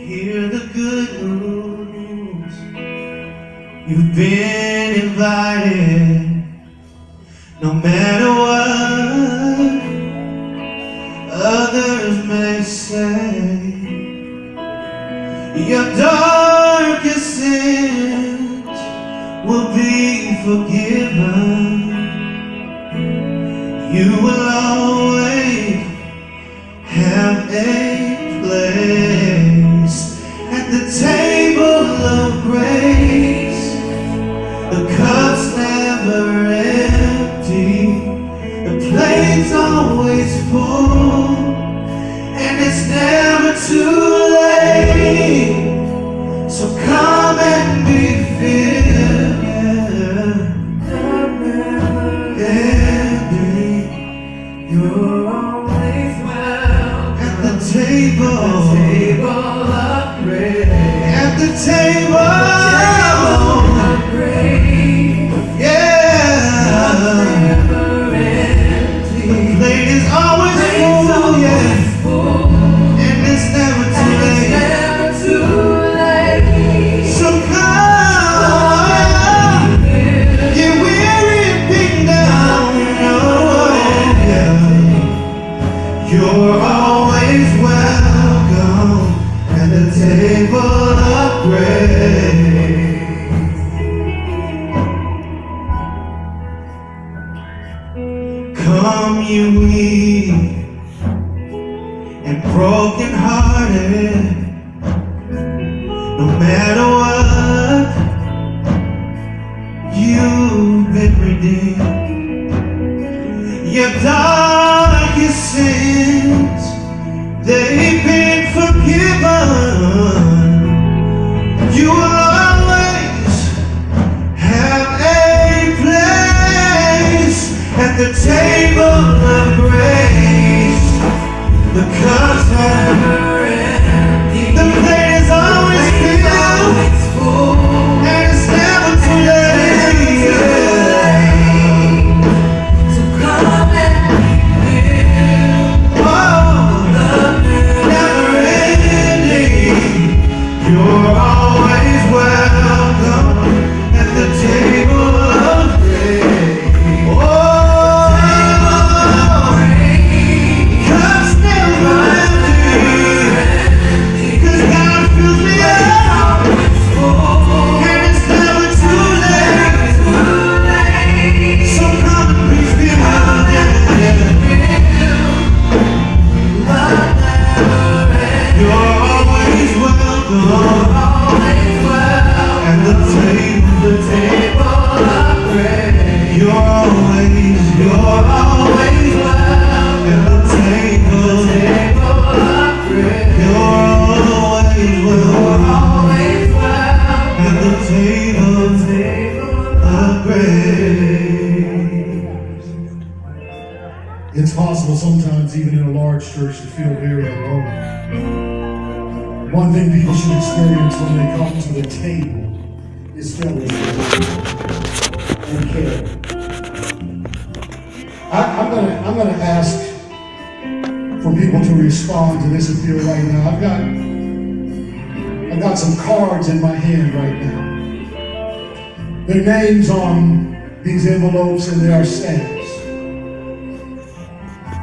Hear the good news. You've been invited. No matter what others may say, your darkest sins will be forgiven. You will always have a place at the table of grace. The cup's never empty, the plate's always full, and it's never too late. So come and be filled, yeah. You're always welcome at the table of grace. At the table of grace, yeah. Never empty. The plate is always full, yeah. And it's never too late. So come, get weary and beaten down, yeah. You're always welcome at the table of grace. Come, you weak and broken hearted. No matter what, you've been redeemed. Your darkest sins, they've been forgiven. You will always have a place at the table of grace. The cup's never empty, the plate is always filled, and it's never too late. So come and be filled. Oh, love never ending. You're always welcome at the table of grace. Oh, cup's never empty, 'cause God fills me up, and it's never too late. So come and be filled, You're always welcome at the table of grace. You're always welcome at the table of grace. You're always welcome at the table of grace. It's possible sometimes, even in a large church, to feel very alone. One thing people should experience when they come to the table is fellowship and care. I'm gonna ask for people to respond to this appeal right now. I've got some cards in my hand right now. Their names on these envelopes and their stamps.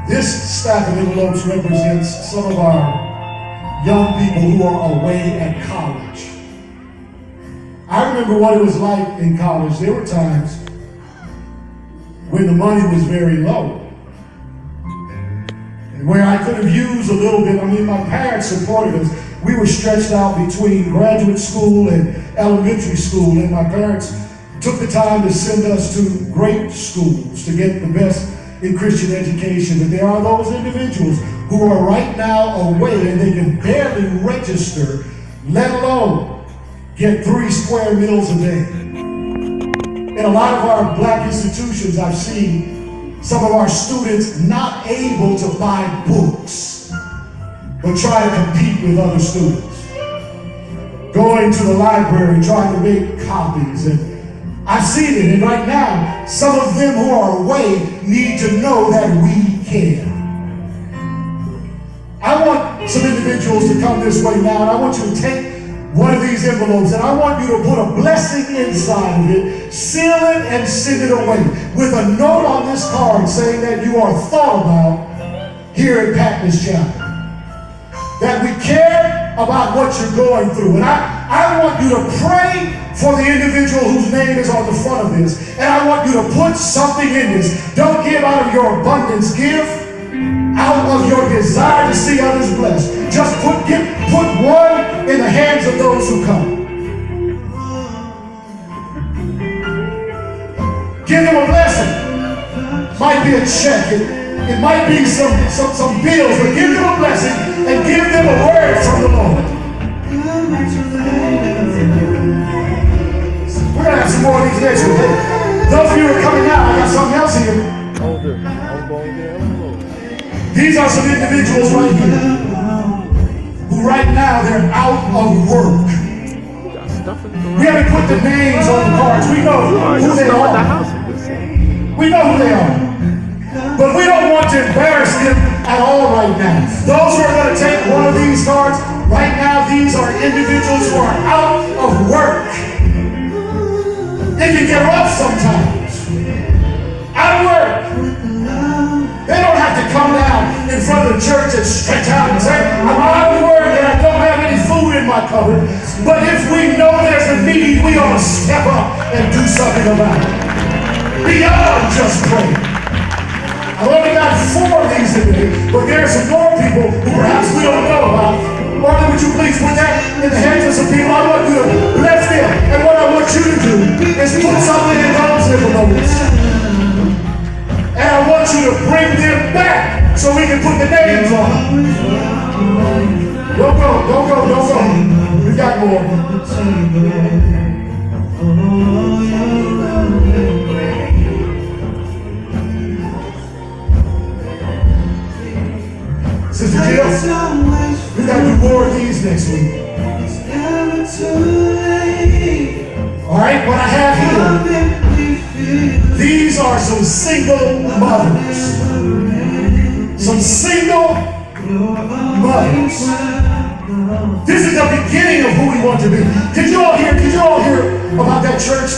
This stack of envelopes represents some of our young people who are away at college. I remember what it was like in college. There were times when the money was very low, and where I could have used a little bit. I mean, my parents supported us. We were stretched out between graduate school and elementary school, and my parents took the time to send us to great schools to get the best in Christian education. But there are those individuals who are right now away and they can barely register, let alone get 3 square meals a day. In a lot of our black institutions, I've seen some of our students not able to buy books, but try to compete with other students. Going to the library, trying to make copies, and I've seen it, and right now, some of them who are away need to know that we care. I want some individuals to come this way now, and I want you to take one of these envelopes, and I want you to put a blessing inside of it, seal it, and send it away with a note on this card saying that you are thought about here at Patmos Chapel. That we care about what you're going through. And I want you to pray for the individual whose name is on the front of this. And I want you to put something in this. Don't give out of your abundance. Give out of your desire to see others blessed. Just put one in the hands of those who come. Give them a blessing. Might be a check. It might be some bills, but give them a blessing and give them a word from the Lord. We're going to have some more of these next week. Those of you who are coming out, I got something else here. These are some individuals right here who right now they're out of work. We haven't put the names on the cards. We know who they are. We know who they are. But we don't want to embarrass them at all right now. Those who are going to take one of these cards, right now, these are individuals who are out of work. It can get rough sometimes. Out of work. They don't have to come down in front of the church and stretch out and say, I'm out of work and I don't have any food in my cupboard. But if we know there's a need, we ought to step up and do something about it. Beyond just praying. I've only got 4 of these today, but there are some more people who perhaps we don't know about. Martha, would you please put that in the hands of some people? I want you to bless them. And what I want you to do is put something in those envelopes. And I want you to bring them back so we can put the names on them. Don't go. We got more. Sister Jill, we got to do more of these next week. All right, what I have here, these are some single mothers. Some single mothers. This is the beginning of who we want to be. Did you all hear about that church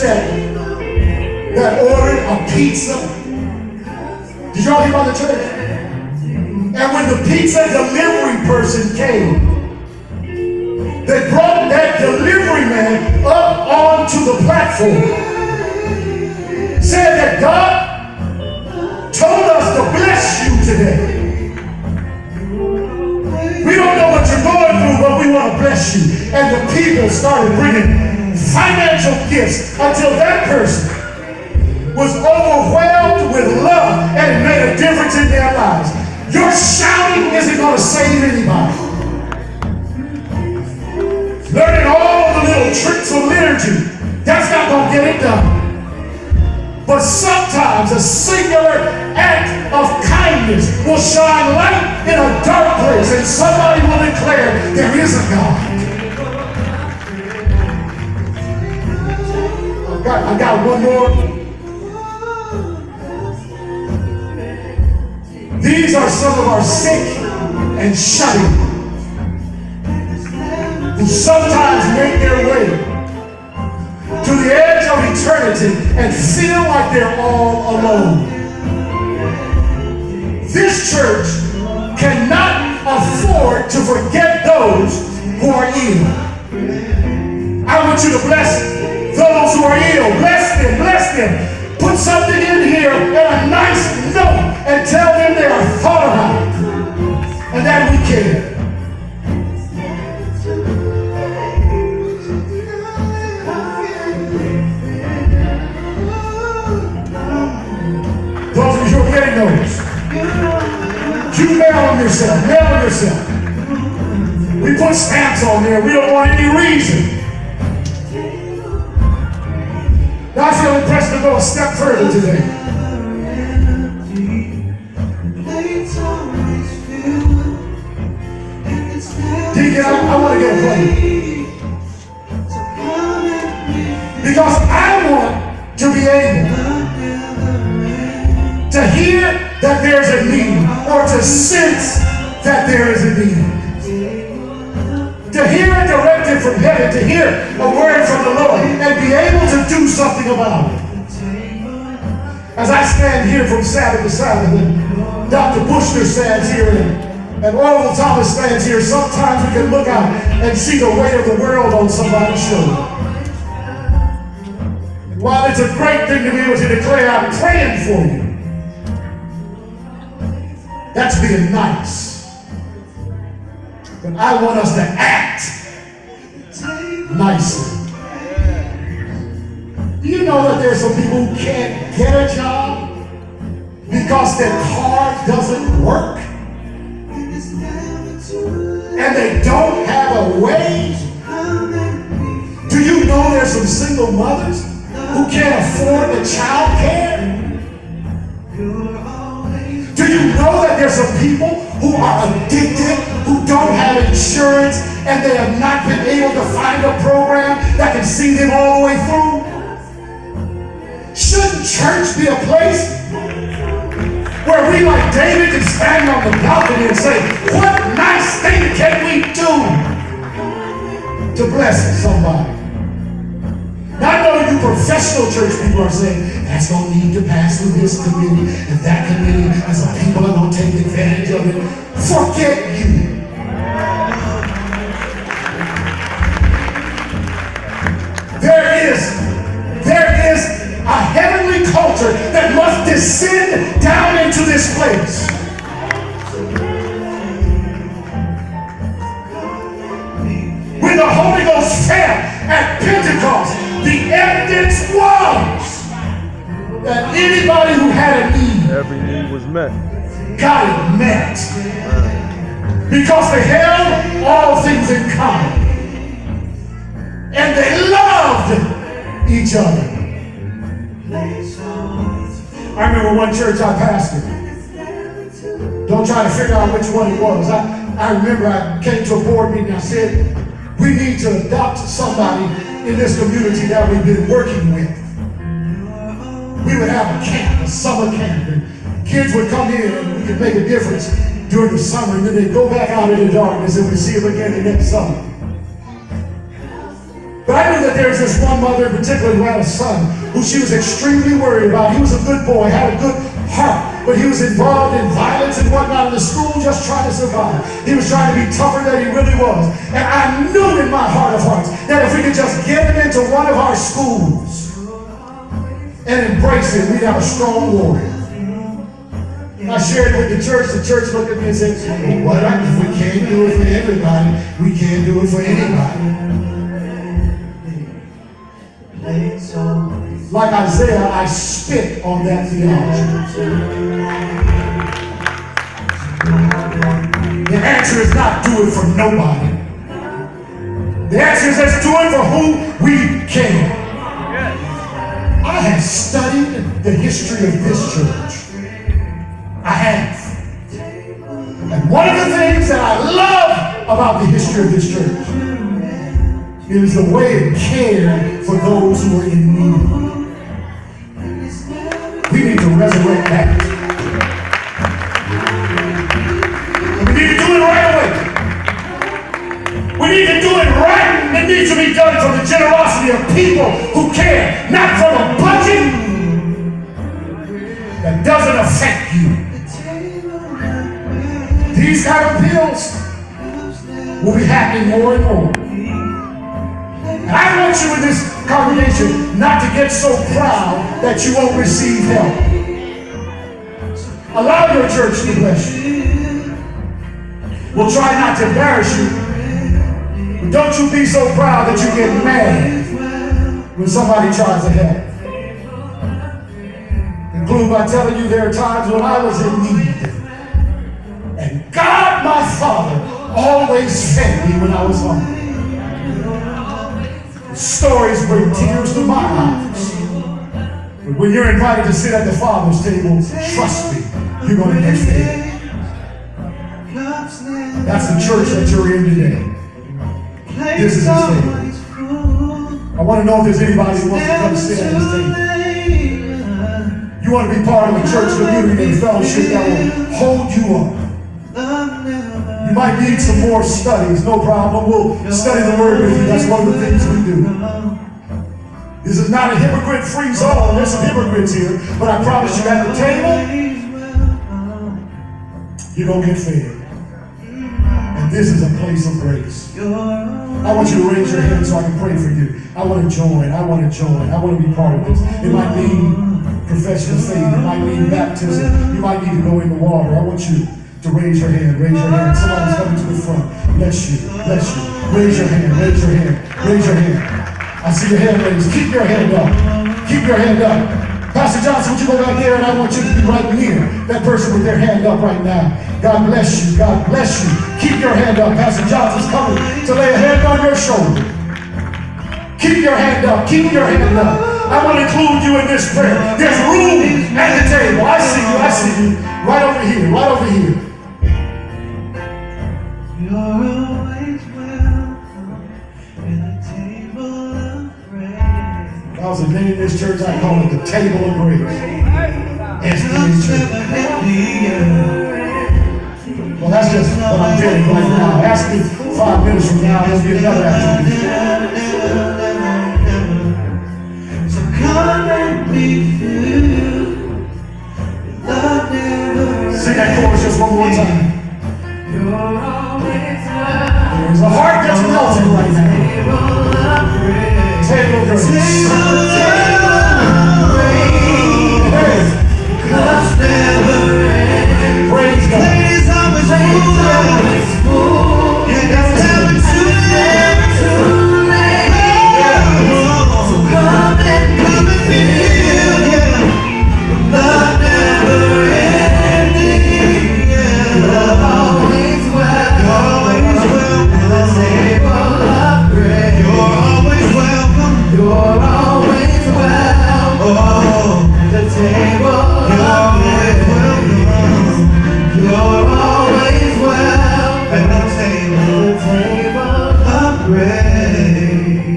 that ordered a pizza? Did you all hear about the church? And when the pizza delivery person came, they brought that delivery man up onto the platform. Said that God told us to bless you today. We don't know what you're going through, but we want to bless you. And the people started bringing financial gifts until that person was overwhelmed with love and it made a difference in their lives. Your shouting isn't going to save anybody. Learning all the little tricks of liturgy, that's not going to get it done. But sometimes a singular act of kindness will shine light in a dark place and somebody will declare there is a God. I got one more. These are some of our sick and shut-in who sometimes make their way to the edge of eternity and feel like they're all alone. This church cannot afford to forget those who are ill. I want you to bless those who are ill. Bless them. Put something in here and a nice note and tell them they are thought about and that we care. Those of you who are getting those, you mail them yourself. We put stamps on there. We don't want any reason. Now I feel impressed to go a step further today. Deacon, I want to get a plate. Because I want to be able to hear that there's a need or to sense that there is a need. To hear a directive from heaven, to hear a word from the Lord, and be able to do something about it. As I stand here from Sabbath to Sabbath, and Dr. Bushner stands here, and Orville Thomas stands here, sometimes we can look out and see the weight of the world on somebody's shoulder. And while it's a great thing to be able to declare, I'm praying for you, that's being nice. But I want us to act nicely. Do you know that there's some people who can't get a job because their card doesn't work? And they don't have a wage? Do you know there's some single mothers who can't afford the child care? Do you know that there's some people who are addicted, who don't have insurance, and they have not been able to find a program that can see them all the way through? Shouldn't church be a place where we, like David, can stand on the balcony and say, what nice thing can we do to bless somebody? Now, I know you professional church people are saying, that's going to need to pass through this committee and that committee, and some people are going to take advantage of it. Forget you. There is a heavenly culture that must descend down into this place. When the Holy Ghost fell at Pentecost, the evidence was that anybody who had a need, every need was met. got it met. Because they held all things in common. And they loved each other. I remember one church I pastored. Don't try to figure out which one it was. I remember I came to a board meeting and I said, we need to adopt somebody in this community that we've been working with. We would have a camp, a summer camp, and kids would come in and we could make a difference during the summer, and then they'd go back out in the darkness and we'd see them again the next summer. But I knew that there was this one mother in particular who had a son who she was extremely worried about. He was a good boy, had a good heart, but he was involved in violence and whatnot in the school, just trying to survive. He was trying to be tougher than he really was. And I knew in my heart of hearts that if we could just get him into one of our schools and embrace him, we'd have a strong warrior. I shared with the church looked at me and said, well, what if we can't do it for everybody, we can't do it for anybody. Like Isaiah, I spit on that theology. The answer is not do it for nobody. The answer is let's do it for who we can. I have studied the history of this church. I have. And one of the things that I love about the history of this church is the way it cared for those who were in need. We need to resurrect that. And we need to do it right away. We need to do it right. It needs to be done from the generosity of people who care, not from a budget that doesn't affect you. These kind of bills will be happening more and more. And I want you in this congregation not to get so proud that you won't receive help. Allow your church to bless you. We'll try not to embarrass you. But don't you be so proud that you get mad when somebody tries to help. Conclude by telling you there are times when I was in need. And God, my Father, always fed me when I was hungry. Stories bring tears to my eyes. But when you're invited to sit at the Father's table, trust me, you're going to get fed. That's the church that you're in today. This is his table. I want to know if there's anybody who wants to come sit at his table. You want to be part of a church community and fellowship that will hold you up. You might need some more studies. No problem. We'll study the word with you. That's one of the things we do. This is not a hypocrite-free zone. There's some hypocrites here. But I promise you, at the table, you're going to get fed. And this is a place of grace. I want you to raise your hand so I can pray for you. I want to join. I want to join. I want to be part of this. It might mean profession of faith. It might mean baptism. You might need to go in the water. I want you to raise your hand. Raise your hand. Somebody's coming to the front. Bless you. Bless you. Raise your hand. Raise your hand. Raise your hand. I see your hand raised. Keep your hand up. Keep your hand up. Pastor Johnson, would you go back there, and I want you to be right near that person with their hand up right now. God bless you. God bless you. Keep your hand up. Pastor Johnson's coming to lay a hand on your shoulder. Keep your hand up. Keep your hand up. I want to include you in this prayer. There's room at the table. I see you. I see you. Right over here. Right over here. You're always welcome at the table of grace. If I was a name in this church, I'd call it the Table of Grace. Well, that's just what I'm doing right now. Ask me 5 minutes from now, there'll be another activity. So come and be filled with love never. Sing that chorus just one more time. You're always welcome. There's a heart that's melting right now. Table of Grace. Hey. Love's never ends. Praise God. Ladies, always full. Yeah, that's never too late. So come and feel. Yeah, love never ending. Yeah, love always welcome. You're always welcome. The table of grace. You're always welcome. You're always welcome. Oh, the table. You're always welcome at the table of grace.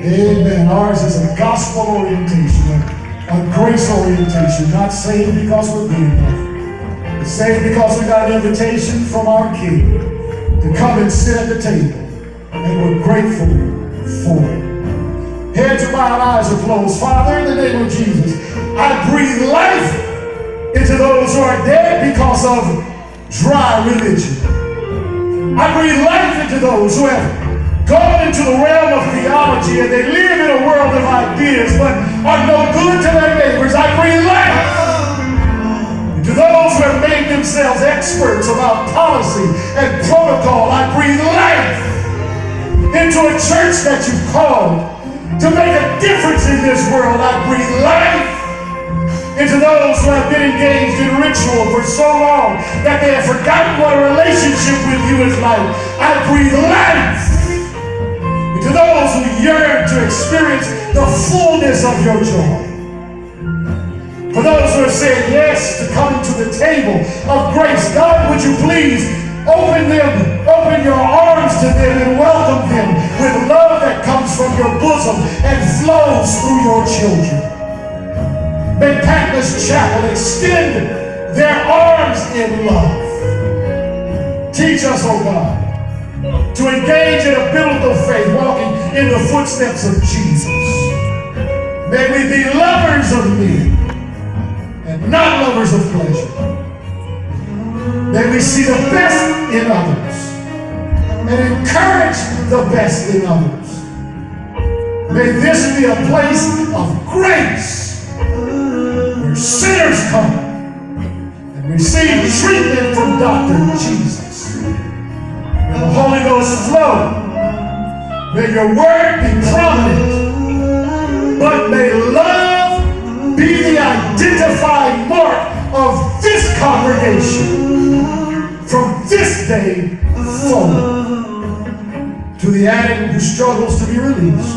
Amen. Ours is a gospel orientation, a grace orientation, not saved because we're good enough. It's saved because we got an invitation from our King to come and sit at the table, and we're grateful for it. Heads are bowed, eyes are closed. Father, in the name of Jesus, I breathe life into those who are dead because of dry religion. I breathe life into those who have gone into the realm of theology and they live in a world of ideas but are no good to their neighbors. I breathe life into those who have made themselves experts about policy and protocol. I breathe life into a church that you've called to make a difference in this world. I breathe life into those who have been engaged in ritual for so long that they have forgotten what a relationship with you is like. I breathe life into those who yearn to experience the fullness of your joy. For those who have said yes to coming to the table of grace, God, would you please open your arms to them and welcome them with love that comes from your bosom and flows through your children. May Patmos Chapel extend their arms in love. Teach us, oh God, to engage in a biblical faith, walking in the footsteps of Jesus. May we be lovers of men and not lovers of pleasure. May we see the best in others and encourage the best in others. May this be a place of grace where sinners come and receive treatment from Dr. Jesus. May the Holy Ghost flow. May your word be prominent. But may love be the identifying mark of this congregation from this day forward. To the addict who struggles to be released,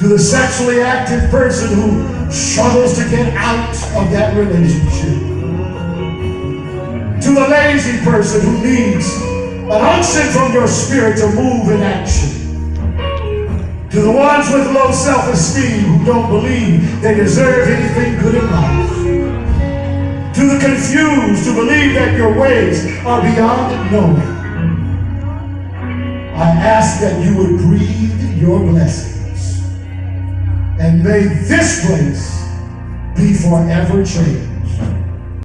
to the sexually active person who struggles to get out of that relationship, to the lazy person who needs an unction from your spirit to move in action, to the ones with low self-esteem who don't believe they deserve anything good in life, to the confused who believe that your ways are beyond knowing. I ask that you would breathe your blessings. And may this place be forever changed.